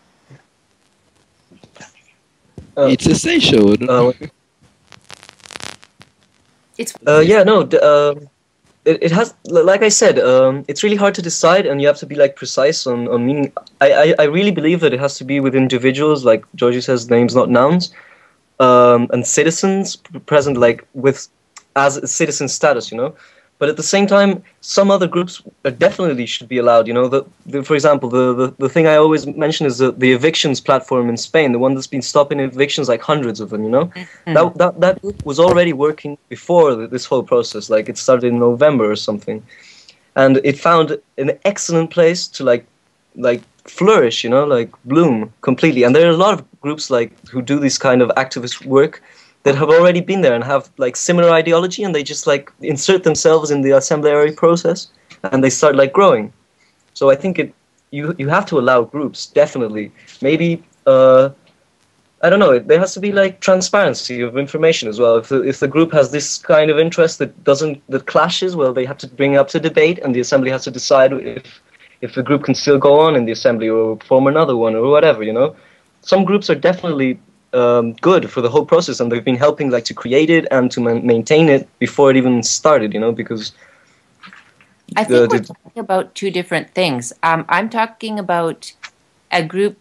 Speaker 3: It's essential.
Speaker 4: Yeah, no, it has, like I said, it's really hard to decide, and you have to be like precise on meaning. I really believe that it has to be with individuals, like Georgie says, names not nouns, and citizens present like with as a citizen status, you know. But at the same time, some other groups definitely should be allowed. You know, for example, the thing I always mention is the evictions platform in Spain, the one that's been stopping evictions, like hundreds of them. You know, that group was already working before this whole process. Like it started in November or something, and it found an excellent place to like flourish. You know, like bloom completely. And there are a lot of groups like who do this kind of activist work that have already been there and have like similar ideology, and they just like insert themselves in the assembly process, and they start like growing. So I think you have to allow groups, definitely. Maybe I don't know. There has to be like transparency of information as well. If the group has this kind of interest that clashes, well, they have to bring it up to debate, and the assembly has to decide if the group can still go on in the assembly or form another one or whatever. You know, some groups are definitely good for the whole process, and they've been helping like to create it and to maintain it before it even started, you know, because
Speaker 1: I think we're talking about two different things. I'm talking about a group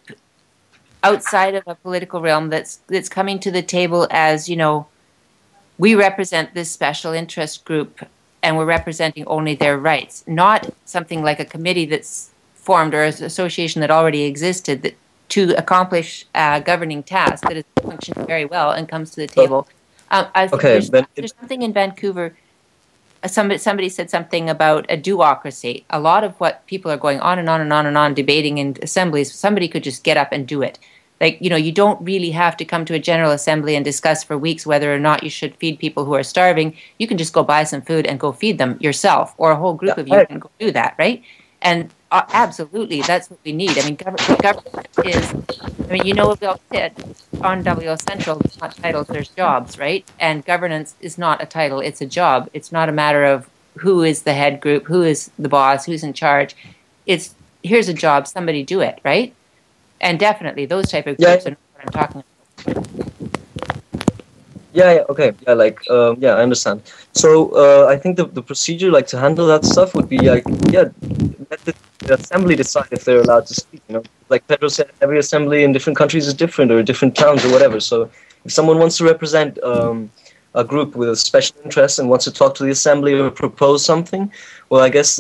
Speaker 1: outside of a political realm that's coming to the table as, you know, we represent this special interest group and we're representing only their rights, not something like a committee that's formed or an association that already existed that to accomplish a governing task that is functioning very well and comes to the table. I think there's something in Vancouver. Somebody said something about a do-ocracy. A lot of what people are going on and on and on and on debating in assemblies, somebody could just get up and do it. Like, you know, you don't really have to come to a general assembly and discuss for weeks whether or not you should feed people who are starving. You can just go buy some food and go feed them yourself, or a whole group of you can go do that, right? And absolutely, that's what we need. I mean, government is, I mean, you know, we all said on WO Central, there's not titles, there's jobs, right? And governance is not a title, it's a job. It's not a matter of who is the head group, who is the boss, who's in charge. It's, here's a job, somebody do it, right? And definitely, those type of groups are not what I'm talking about.
Speaker 4: Yeah, okay, yeah, like, yeah, I understand. So, I think the procedure, like, to handle that stuff would be, like, yeah, let the assembly decide if they're allowed to speak, you know? Like Pedro said, every assembly in different countries is different, or different towns, or whatever. So, if someone wants to represent a group with a special interest and wants to talk to the assembly or propose something, well, I guess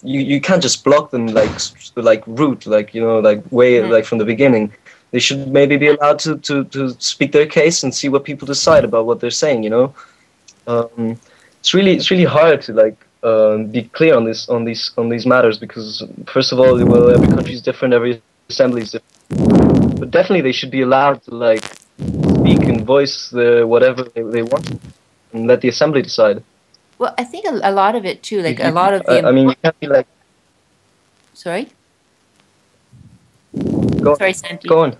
Speaker 4: you can't just block them, like root, like, you know, like, way, like, from the beginning. They should maybe be allowed to speak their case and see what people decide about what they're saying. You know, it's really hard to like be clear on these matters, because first of all, well, every country is different, every assembly is different. But definitely, they should be allowed to like speak and voice whatever they want, and let the assembly decide.
Speaker 1: Well, I think a lot of it too, like a lot of the.
Speaker 4: I mean, you can't be like.
Speaker 1: Sorry.
Speaker 4: Sorry,
Speaker 1: Santi.
Speaker 4: Go on.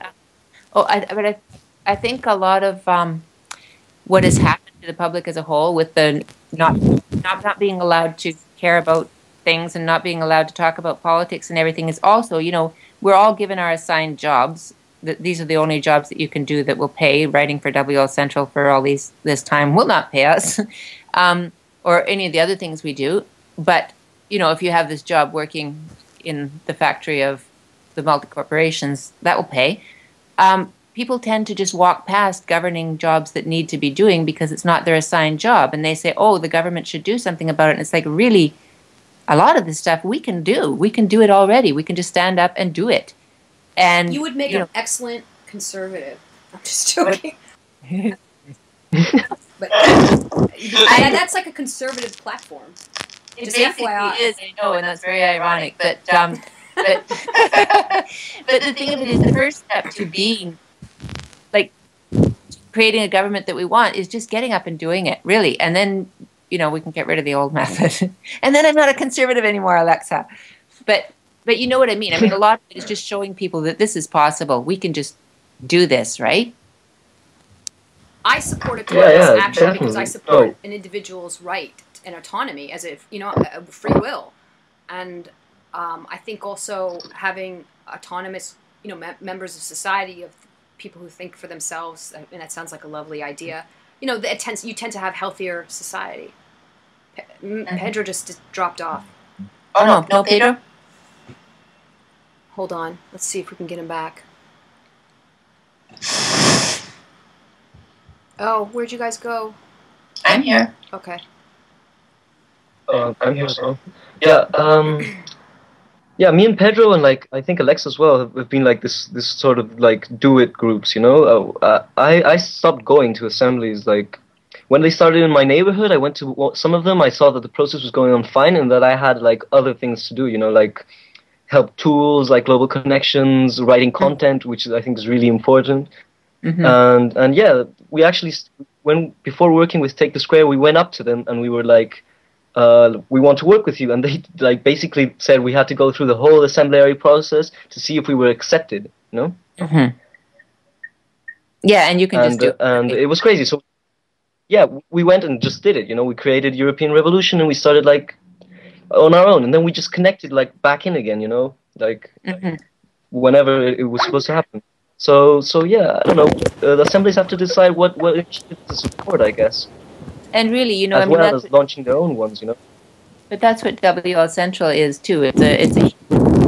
Speaker 1: But I think a lot of what has happened to the public as a whole, with the not being allowed to care about things and not being allowed to talk about politics and everything, is also, you know, we're all given our assigned jobs, these are the only jobs that you can do that will pay. Writing for WL Central for all this time will not pay us, or any of the other things we do. But if you have this job working in the factory of the multi-corporations, that will pay. People tend to just walk past governing jobs that need to be doing because it's not their assigned job, and they say, "Oh, the government should do something about it." And it's like, really, a lot of this stuff we can do. We can do it already. We can just stand up and do it. And
Speaker 2: you would make an excellent conservative. I'm just joking. But that's like a conservative platform.
Speaker 1: It basically is, I know, and that's very ironic. But but the thing of it is, the first step to being like creating a government that we want is just getting up and doing it, really. And then we can get rid of the old method. And then I'm not a conservative anymore, Alexa. But you know what I mean. I mean, a lot of it is just showing people that this is possible. We can just do this, right?
Speaker 2: I support autonomous action because I support an individual's right and autonomy as if a free will, and I think also having autonomous members of society, of people who think for themselves, and that sounds like a lovely idea. You tend to have healthier society. Pedro just dropped off.
Speaker 1: Oh no, Pedro.
Speaker 2: Hold on, let's see if we can get him back. Oh, where'd you guys go?
Speaker 1: I'm here.
Speaker 2: Okay.
Speaker 4: I'm here as well. Yeah, me and Pedro and I think Alexa as well have been this sort of do it groups. I stopped going to assemblies when they started in my neighborhood. I went to some of them. I saw that the process was going on fine and that I had other things to do. Help tools global connections, writing content, which I think is really important. Mm-hmm. And yeah, we actually before working with Take the Square, we went up to them and we were we want to work with you, and they basically said we had to go through the whole assemblary process to see if we were accepted.
Speaker 1: Mm-hmm. Yeah, and you can just do it.
Speaker 4: And it was crazy. So yeah, we went and just did it. We created European Revolution and we started on our own, and then we just connected back in again.
Speaker 1: Mm-hmm.
Speaker 4: Whenever it was supposed to happen. So yeah, I don't know. The assemblies have to decide what initiatives to support, I guess.
Speaker 1: And really,
Speaker 4: as well as launching their own ones,
Speaker 1: But that's what WL Central is too. It's a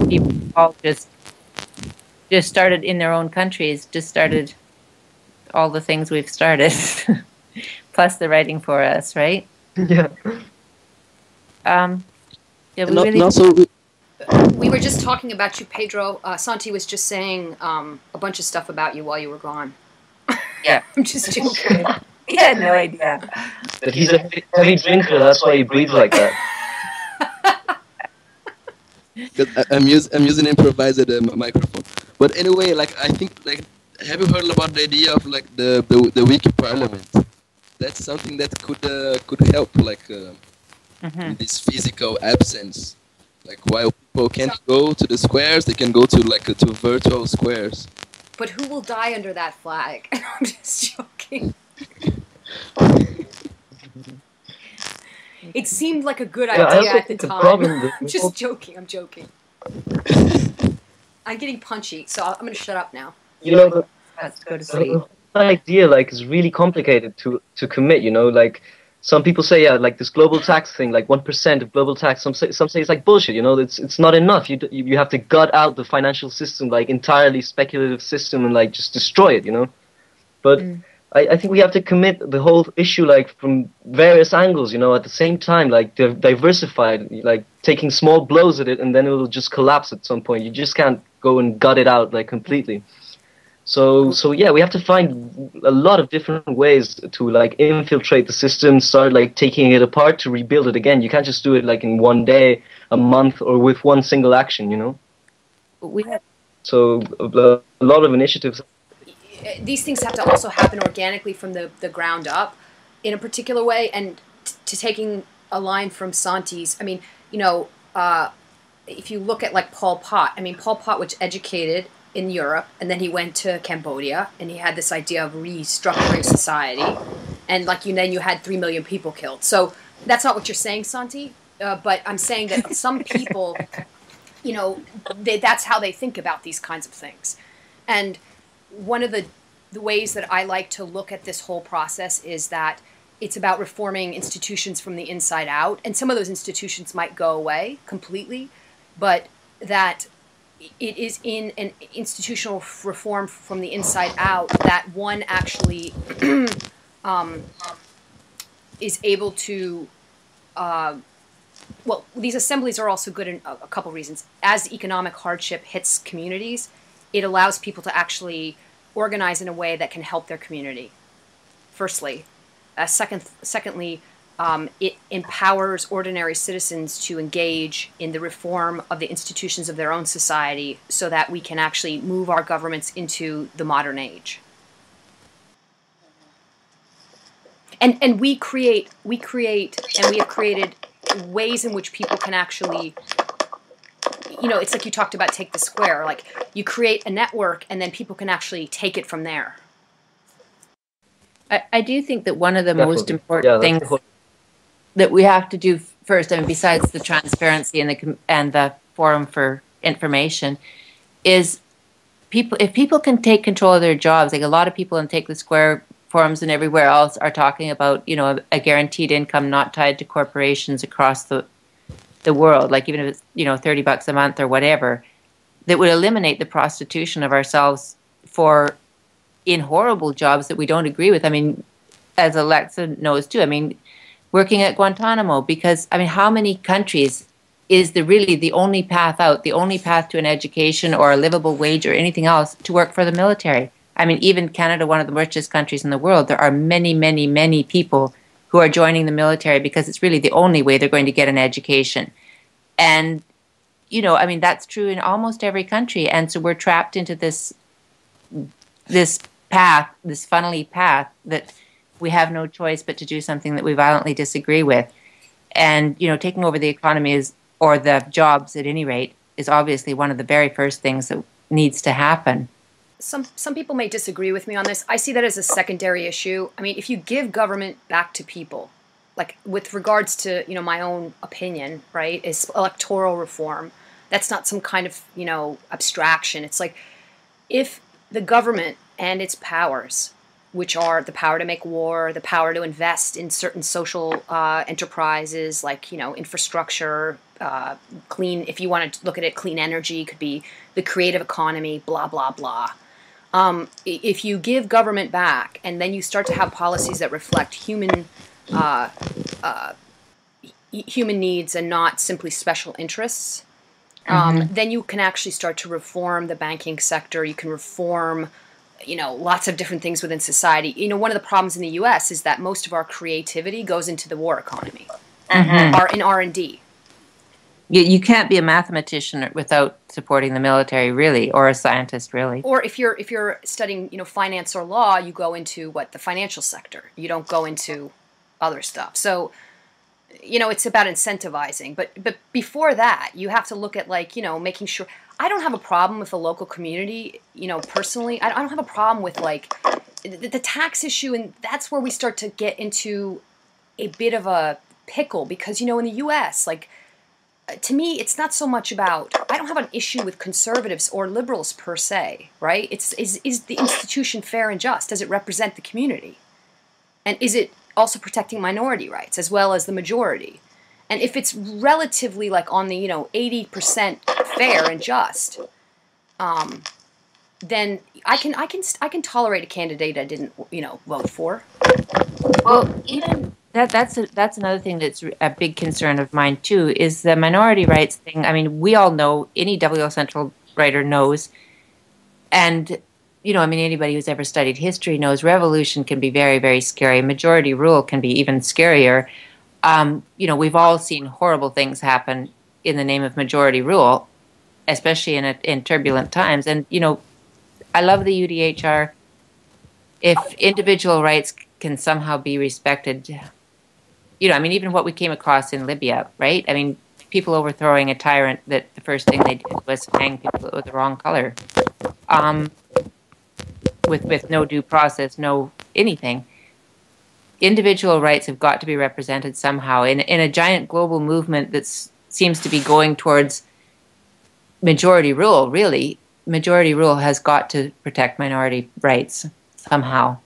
Speaker 1: people all just started in their own countries, just started all the things we've started, plus the writing for us, right?
Speaker 4: Yeah.
Speaker 2: We were just talking about you, Pedro. Santi was just saying a bunch of stuff about you while you were gone.
Speaker 1: Yeah.
Speaker 2: I'm just joking.
Speaker 1: He had no idea.
Speaker 4: But he's a heavy drinker, that's why he breathes like that.
Speaker 3: I'm using improvised microphone. But anyway, I think have you heard about the idea of the wiki parliament? That's something that could help in this physical absence. While people can't go to the squares, they can go to to virtual squares.
Speaker 2: But who will die under that flag? I'm just joking. It seemed like a good idea at the time. I'm just joking. I'm joking. I'm getting punchy, so I'm going to shut up now.
Speaker 1: Let's go to sleep.
Speaker 4: The idea is really complicated to commit. Some people say this global tax thing, 1% of global tax. Some say it's bullshit. It's not enough. You have to gut out the financial system, entirely speculative system, and just destroy it. But I think we have to commit the whole issue from various angles, at the same time, diversified, taking small blows at it, and then it will just collapse at some point. You just can't go and gut it out completely. So yeah, we have to find a lot of different ways to infiltrate the system, start taking it apart to rebuild it again. You can't just do it in one day, a month, or with one single action. So a lot of initiatives.
Speaker 2: These things have to also happen organically from the ground up in a particular way. And to taking a line from Santi's, I mean, if you look at Pol Pot, Pol Pot was educated in Europe, and then he went to Cambodia, and he had this idea of restructuring society, and then you had 3 million people killed. So that's not what you're saying, Santi, but I'm saying that some people, that's how they think about these kinds of things. And one of the ways that I like to look at this whole process is that it's about reforming institutions from the inside out. And some of those institutions might go away completely, but that it is in an institutional reform from the inside out that one actually is able to, well, these assemblies are also good in a couple reasons. As economic hardship hits communities, it allows people to actually organize in a way that can help their community, firstly. Secondly, it empowers ordinary citizens to engage in the reform of the institutions of their own society so that we can actually move our governments into the modern age. And we create, and we have created ways in which people can actually, you know, it's like you talked about take the square, like you create a network and then people can actually take it from there.
Speaker 1: I do think that one of the most important things that we have to do first, I mean, besides the transparency and the forum for information, is if people can take control of their jobs. Like a lot of people in Take the Square forums and everywhere else are talking about, you know, a guaranteed income not tied to corporations across the world, like even if it's, you know, $30 a month or whatever, that would eliminate the prostitution of ourselves in horrible jobs that we don't agree with. I mean, as Alexa knows too, I mean, working at Guantanamo, because, I mean, how many countries is really the only path out, the only path to an education or a livable wage or anything else to work for the military? I mean, even Canada, one of the richest countries in the world, there are many, many, many people who are joining the military because it's really the only way they're going to get an education. And, you know, I mean, that's true in almost every country. And so we're trapped into this path, this funnily path that we have no choice but to do something that we violently disagree with. And, you know, taking over the economy or the jobs at any rate, is obviously one of the very first things that needs to happen.
Speaker 2: Some people may disagree with me on this. I see that as a secondary issue. I mean, if you give government back to people, like with regards to, you know, my own opinion, right, is electoral reform. That's not some kind of, you know, abstraction. It's like if the government and its powers, which are the power to make war, the power to invest in certain social enterprises like, you know, infrastructure, clean, if you want to look at it, clean energy, could be the creative economy, blah, blah, blah. If you give government back and then you start to have policies that reflect human needs and not simply special interests, then you can actually start to reform the banking sector. You can reform, you know, lots of different things within society. You know, one of the problems in the U.S. is that most of our creativity goes into the war economy, in R&D.
Speaker 1: You can't be a mathematician without supporting the military, really, or a scientist, really.
Speaker 2: Or if you're studying, you know, finance or law, you go into the financial sector. You don't go into other stuff. So, you know, it's about incentivizing. But before that, you have to look at, like, you know, making sure. I don't have a problem with the local community, you know, personally. I don't have a problem with, like, the tax issue, and that's where we start to get into a bit of a pickle because, you know, in the U.S., like, to me, it's not so much about, I don't have an issue with conservatives or liberals per se, right? Is the institution fair and just? Does it represent the community? And is it also protecting minority rights as well as the majority? And if it's relatively like on the, you know, 80% fair and just, then I can tolerate a candidate I didn't, you know, vote for.
Speaker 1: Well, even that's another thing that's a big concern of mine too, is the minority rights thing. I mean, we all know, any WL Central writer knows, and, you know, I mean, anybody who's ever studied history knows revolution can be very, very scary. Majority rule can be even scarier. You know, we've all seen horrible things happen in the name of majority rule, especially in turbulent times. And, you know, I love the UDHR. If individual rights can somehow be respected, you know, I mean, even what we came across in Libya, right? I mean, people overthrowing a tyrant that the first thing they did was hang people with the wrong color, with no due process, no anything. Individual rights have got to be represented somehow in a giant global movement that seems to be going towards majority rule, really. majority rule has got to protect minority rights somehow.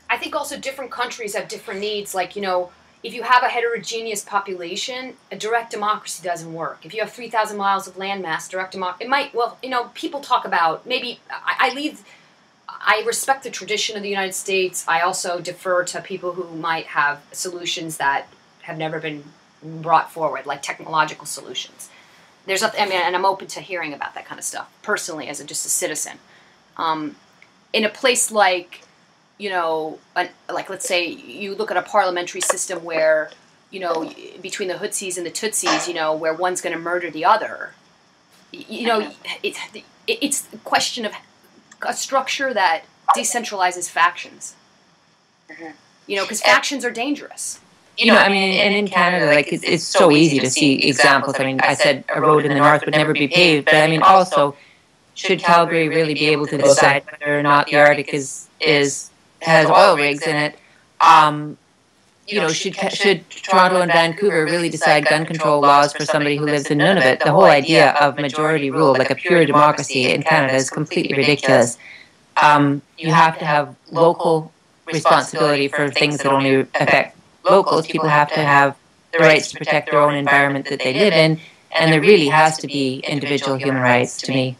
Speaker 2: I think also different countries have different needs. Like, you know, if you have a heterogeneous population, a direct democracy doesn't work. If you have 3,000 miles of landmass, direct democracy, it might, well, you know, people talk about, maybe, I respect the tradition of the United States. I also defer to people who might have solutions that have never been brought forward, like technological solutions. There's nothing, I mean, and I'm open to hearing about that kind of stuff, personally, as just a citizen. In a place like, you know, like let's say you look at a parliamentary system where, you know, between the Hutsis and the Tutsis, you know, where one's going to murder the other, you know, it's a question of a structure that decentralizes factions. You know, because factions are dangerous.
Speaker 1: You know, I mean, and in Canada, like, it's so easy to see examples. I mean, I said a road in the north would never be paved, but I mean, also, should Calgary really be able to decide whether or not the Arctic has oil rigs in it? You know, should Toronto and Vancouver really decide gun control laws for somebody who lives in Nunavut? The whole idea of majority rule, like a pure democracy in Canada, is completely ridiculous. You have to have local responsibility for things that only affect locals. People have to have the rights to protect their own environment that they live in, and there really has to be individual human rights, to me.